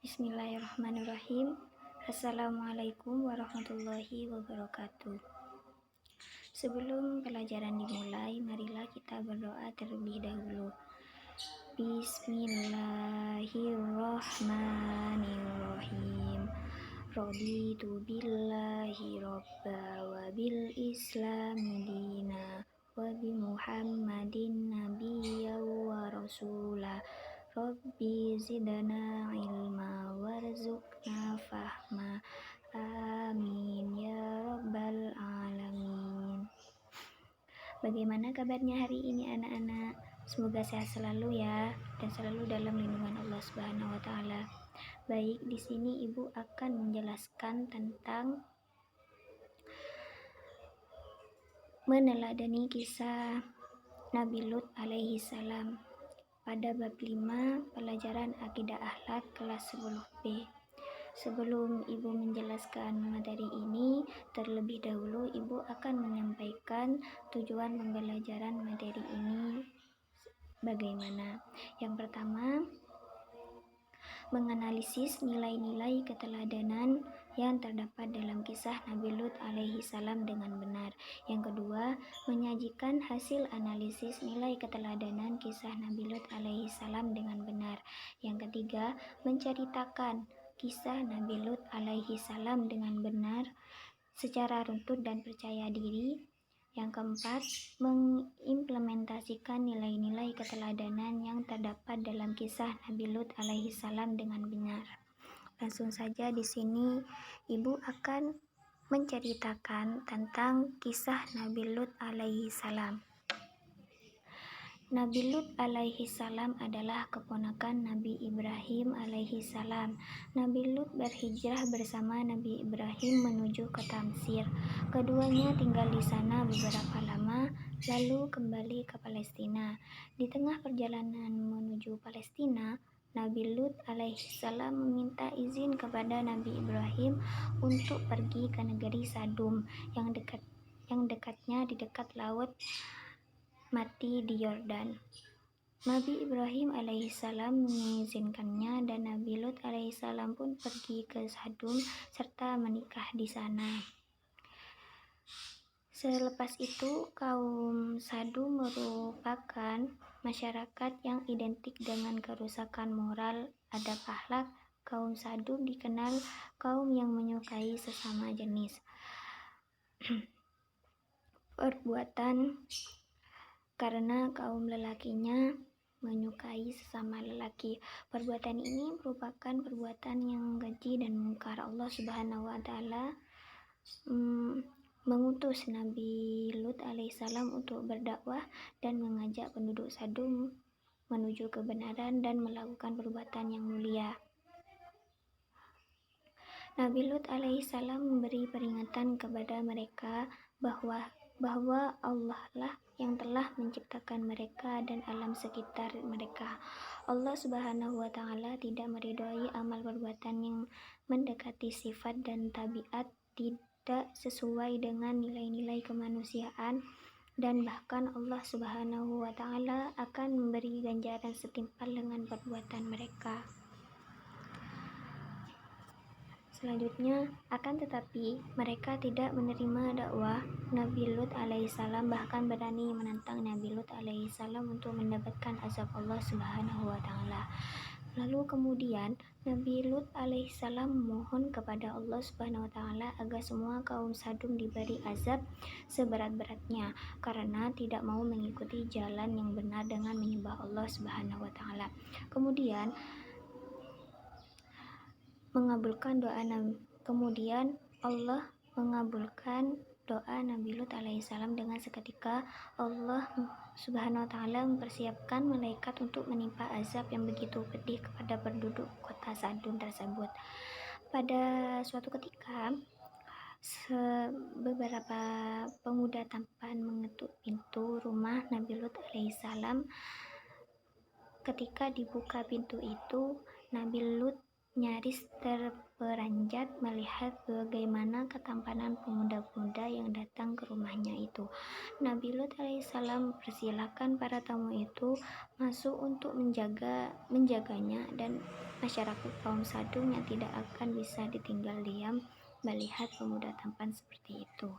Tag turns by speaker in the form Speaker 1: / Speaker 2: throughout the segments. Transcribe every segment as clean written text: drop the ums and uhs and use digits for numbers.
Speaker 1: Bismillahirrahmanirrahim. Assalamualaikum warahmatullahi wabarakatuh. Sebelum pelajaran dimulai, marilah kita berdoa terlebih dahulu. Bismillahirrahmanirrahim. Raditu billahi robba wa bil islami dina wa bi muhammadin nabiyya wa rasula. Rabbi zidna ilma warzuqna fahma. Amin ya rabbal alamin. Bagaimana kabarnya hari ini anak-anak? Semoga sehat selalu ya, dan selalu dalam lindungan Allah Subhanahu wa taala. Baik, di sini Ibu akan menjelaskan tentang meneladani kisah Nabi Lut alaihi salam pada bab 5 pelajaran akidah akhlak kelas 10B. Sebelum Ibu menjelaskan materi ini, terlebih dahulu Ibu akan menyampaikan tujuan pembelajaran materi ini bagaimana. Yang pertama, menganalisis nilai-nilai keteladanan yang terdapat dalam kisah Nabi Lut alaihi salam dengan benar. Yang kedua, menyajikan hasil analisis nilai keteladanan kisah Nabi Lut alaihi salam dengan benar. Yang ketiga, menceritakan kisah Nabi Lut alaihi salam dengan benar secara runtut dan percaya diri. Yang keempat, mengimplementasikan nilai-nilai keteladanan yang terdapat dalam kisah Nabi Lut alaihi salam dengan benar. Langsung saja di sini Ibu akan menceritakan tentang kisah Nabi Lut alaihi salam. Nabi Lut alaihi salam adalah keponakan Nabi Ibrahim alaihi salam. Nabi Lut berhijrah bersama Nabi Ibrahim menuju ke Tamsir. Keduanya tinggal di sana beberapa lama, lalu kembali ke Palestina. Di tengah perjalanan menuju Palestina, Nabi Lut alaihi salam meminta izin kepada Nabi Ibrahim untuk pergi ke negeri Sadum yang dekatnya di dekat laut Mati di Yordan. Nabi Ibrahim alaihissalam mengizinkannya dan Nabi Lut alaihissalam pun pergi ke Sadum serta menikah di sana. Selepas itu, kaum Sadum merupakan masyarakat yang identik dengan kerusakan moral, adab akhlak. Kaum Sadum dikenal kaum yang menyukai sesama jenis. Perbuatan karena kaum lelakinya menyukai sesama lelaki. Perbuatan ini merupakan perbuatan yang keji dan mungkar. Allah Subhanahu wa taala mengutus Nabi Lut alaihissalam untuk berdakwah dan mengajak penduduk Sadum menuju kebenaran dan melakukan perbuatan yang mulia. Nabi Lut alaihissalam memberi peringatan kepada mereka bahwa Allah lah yang telah menciptakan mereka dan alam sekitar mereka. Allah Subhanahu wa taala tidak meridhoi amal perbuatan yang mendekati sifat dan tabiat tidak sesuai dengan nilai-nilai kemanusiaan, dan bahkan Allah Subhanahu wa taala akan memberi ganjaran setimpal dengan perbuatan mereka. Selanjutnya, akan tetapi mereka tidak menerima dakwah Nabi Lut alaihissalam, bahkan berani menantang Nabi Lut alaihissalam untuk mendapatkan azab Allah Subhanahu wa taala. Lalu kemudian Nabi Lut alaihissalam memohon kepada Allah Subhanahu wa taala agar semua kaum Sadum diberi azab seberat-beratnya karena tidak mau mengikuti jalan yang benar dengan menyembah Allah Subhanahu wa taala. Kemudian Allah mengabulkan doa Nabi Lut alaihissalam dengan seketika. Allah Subhanahu wa taala mempersiapkan malaikat untuk menimpa azab yang begitu pedih kepada penduduk kota Sadum tersebut. Pada suatu ketika, beberapa pemuda tampan mengetuk pintu rumah Nabi Lut alaihissalam. Ketika dibuka pintu itu, Nabi Lut nyaris terperanjat melihat bagaimana ketampanan pemuda-pemuda yang datang ke rumahnya itu. Nabi Lut alaihissalam persilakan para tamu itu masuk untuk menjaganya, dan masyarakat kaum Sadum yang tidak akan bisa ditinggal diam melihat pemuda tampan seperti itu.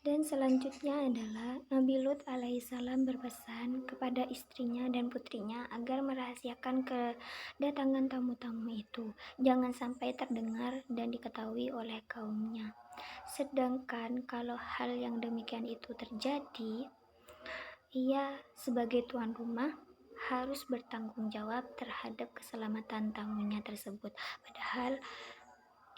Speaker 1: Dan selanjutnya adalah Nabi Lut alaihissalam berpesan kepada istrinya dan putrinya agar merahasiakan kedatangan tamu-tamu itu, jangan sampai terdengar dan diketahui oleh kaumnya. Sedangkan kalau hal yang demikian itu terjadi, ia sebagai tuan rumah harus bertanggung jawab terhadap keselamatan tamunya tersebut. Padahal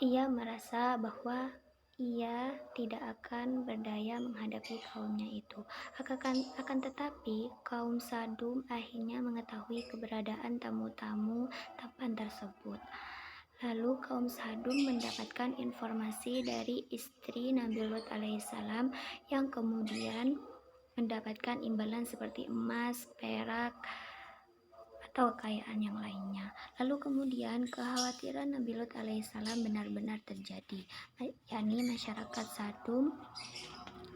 Speaker 1: ia merasa bahwa ia tidak akan berdaya menghadapi kaumnya itu. Akan tetapi, kaum Sadum akhirnya mengetahui keberadaan tamu-tamu tampan tersebut. Lalu kaum Sadum mendapatkan informasi dari istri Nabi Lut alaihissalam yang kemudian mendapatkan imbalan seperti emas, perak, atau kekayaan yang lainnya. Lalu kemudian kekhawatiran Nabi Lut alaihissalam benar-benar terjadi, yakni masyarakat Sadum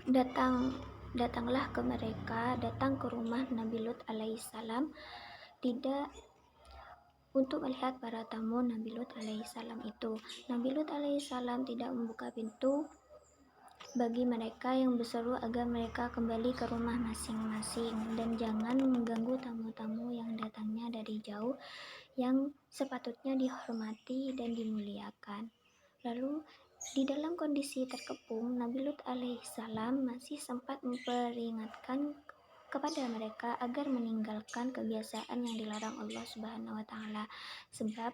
Speaker 1: datanglah ke mereka, datang ke rumah Nabi Lut alaihissalam tidak untuk melihat para tamu Nabi Lut alaihissalam itu. Nabi Lut alaihissalam tidak membuka pintu bagi mereka yang berseru agar mereka kembali ke rumah masing-masing dan jangan mengganggu tamu-tamu yang datangnya dari jauh, yang sepatutnya dihormati dan dimuliakan. Lalu di dalam kondisi terkepung, Nabi Lut alaihissalam masih sempat memperingatkan kepada mereka agar meninggalkan kebiasaan yang dilarang Allah Subhanahu wa taala, sebab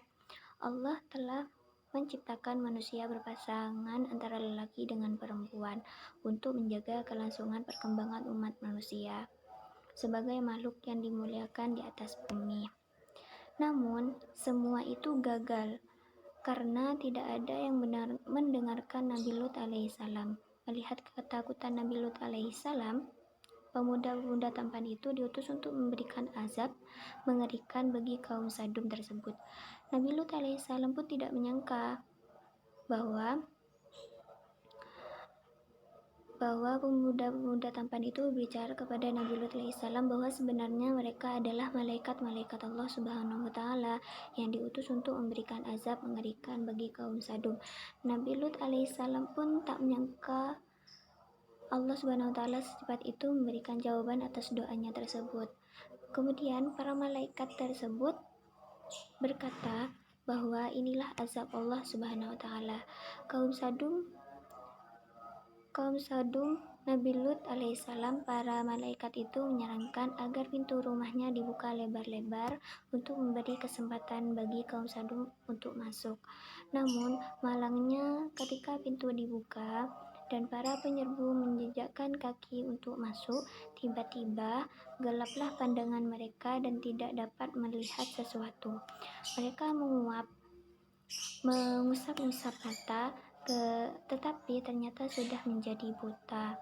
Speaker 1: Allah telah menciptakan manusia berpasangan antara lelaki dengan perempuan untuk menjaga kelangsungan perkembangan umat manusia sebagai makhluk yang dimuliakan di atas bumi. Namun, semua itu gagal karena tidak ada yang benar mendengarkan Nabi Lut alaihissalam. Melihat ketakutan Nabi Lut alaihissalam, pemuda-pemuda tampan itu diutus untuk memberikan azab mengerikan bagi kaum Sadum tersebut. Nabi Lut alaihissalam pun tidak menyangka bahwa pemuda-pemuda tampan itu berbicara kepada Nabi Lut alaihissalam bahwa sebenarnya mereka adalah malaikat-malaikat Allah Subhanahu wa taala yang diutus untuk memberikan azab mengerikan bagi kaum Sadum. Nabi Lut alaihissalam pun tak menyangka Allah Subhanahu wa taala secepat itu memberikan jawaban atas doanya tersebut. Kemudian para malaikat tersebut berkata bahwa inilah azab Allah Subhanahu wa taala. Kaum Sadum Nabi Lut alaihissalam, para malaikat itu menyarankan agar pintu rumahnya dibuka lebar-lebar untuk memberi kesempatan bagi kaum Sadum untuk masuk. Namun malangnya ketika pintu dibuka dan para penyerbu menjejakkan kaki untuk masuk, tiba-tiba gelaplah pandangan mereka dan tidak dapat melihat sesuatu. Mereka mengusap-ngusap mata, tetapi ternyata sudah menjadi buta.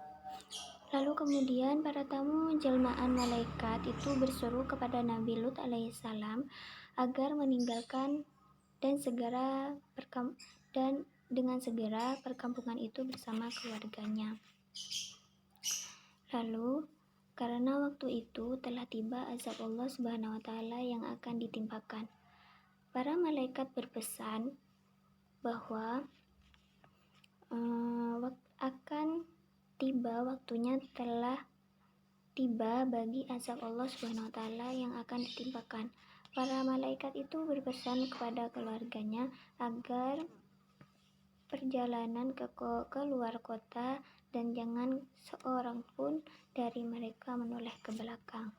Speaker 1: Lalu kemudian para tamu jelmaan malaikat itu berseru kepada Nabi Lut alaihissalam agar meninggalkan dan dengan segera perkampungan itu bersama keluarganya. Lalu karena waktu itu telah tiba azab Allah Subhanahu wa taala yang akan ditimpakan, para malaikat berpesan bahwa waktunya telah tiba bagi azab Allah Subhanahu wa taala yang akan ditimpakan. Para malaikat itu berpesan kepada keluarganya agar perjalanan ke luar kota dan jangan seorang pun dari mereka menoleh ke belakang.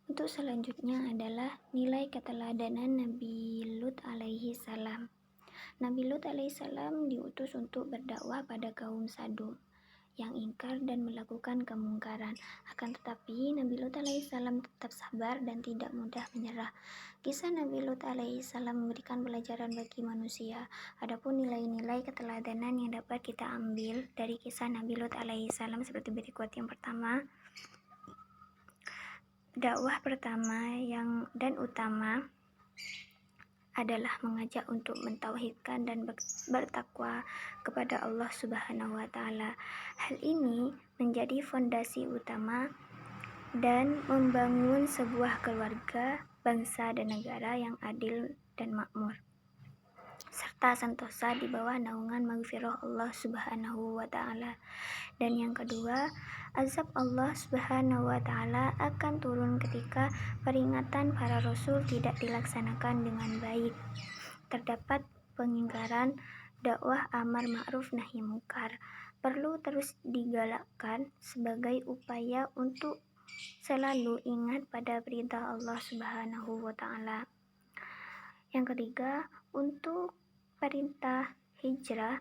Speaker 1: Untuk selanjutnya adalah nilai keteladanan Nabi Lut alaihi salam. Nabi Lut alaihissalam diutus untuk berdakwah pada kaum Sadum yang ingkar dan melakukan kemungkaran. Akan tetapi Nabi Lut alaihissalam tetap sabar dan tidak mudah menyerah. Kisah Nabi Lut alaihissalam memberikan pelajaran bagi manusia. Adapun nilai-nilai keteladanan yang dapat kita ambil dari kisah Nabi Lut alaihissalam seperti berikut. Yang pertama, Dakwah pertama dan utama adalah mengajak untuk mentauhidkan dan bertakwa kepada Allah Subhanahu wa taala. Hal ini menjadi fondasi utama dan membangun sebuah keluarga, bangsa dan negara yang adil dan makmur, serta sentosa di bawah naungan maghfirah Allah Subhanahu wa taala. Dan yang kedua, azab Allah Subhanahu wa taala akan turun ketika peringatan para rasul tidak dilaksanakan dengan baik. Terdapat pengingkaran dakwah amar ma'ruf nahi munkar perlu terus digalakkan sebagai upaya untuk selalu ingat pada perintah Allah Subhanahu wa taala. Yang ketiga, untuk perintah hijrah,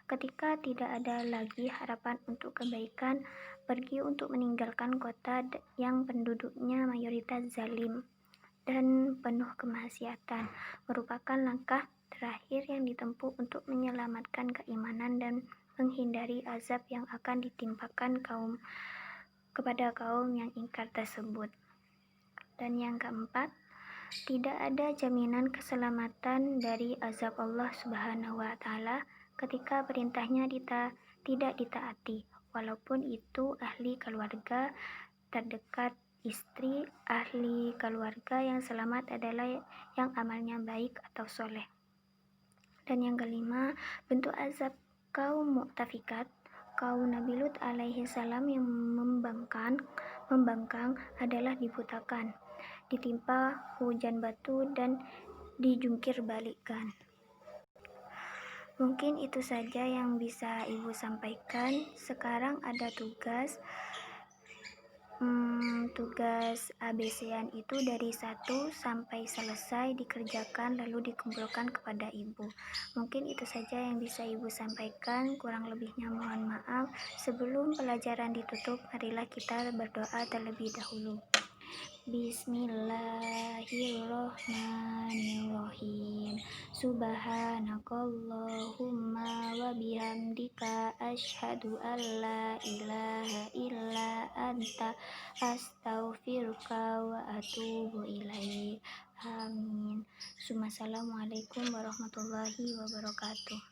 Speaker 1: ketika tidak ada lagi harapan untuk kebaikan, pergi untuk meninggalkan kota yang penduduknya mayoritas zalim dan penuh kemaksiatan, merupakan langkah terakhir yang ditempuh untuk menyelamatkan keimanan dan menghindari azab yang akan ditimpakan kepada kaum yang ingkar tersebut. Dan yang keempat, tidak ada jaminan keselamatan dari azab Allah Subhanahu wa taala ketika perintahnya tidak ditaati, walaupun itu ahli keluarga terdekat. Istri ahli keluarga yang selamat adalah yang amalnya baik atau soleh. Dan yang kelima, bentuk azab kaum mu'tafikat, kaum Nabi Lut alaihi salam yang membangkang adalah dibutakan, ditimpa hujan batu dan dijungkir balikkan. Mungkin itu saja yang bisa Ibu sampaikan. Sekarang ada tugas ABC-an itu dari 1 sampai selesai dikerjakan lalu dikumpulkan kepada Ibu. Mungkin itu saja yang bisa Ibu sampaikan, kurang lebihnya mohon maaf. Sebelum pelajaran ditutup, marilah kita berdoa terlebih dahulu. Bismillahirrohmanirrohim. Subhanakallahumma wa bihamdika asyhadu an la ilaha illa anta astaghfiruka wa atubu ilaik. Amin. Assalamualaikum warahmatullahi wabarakatuh.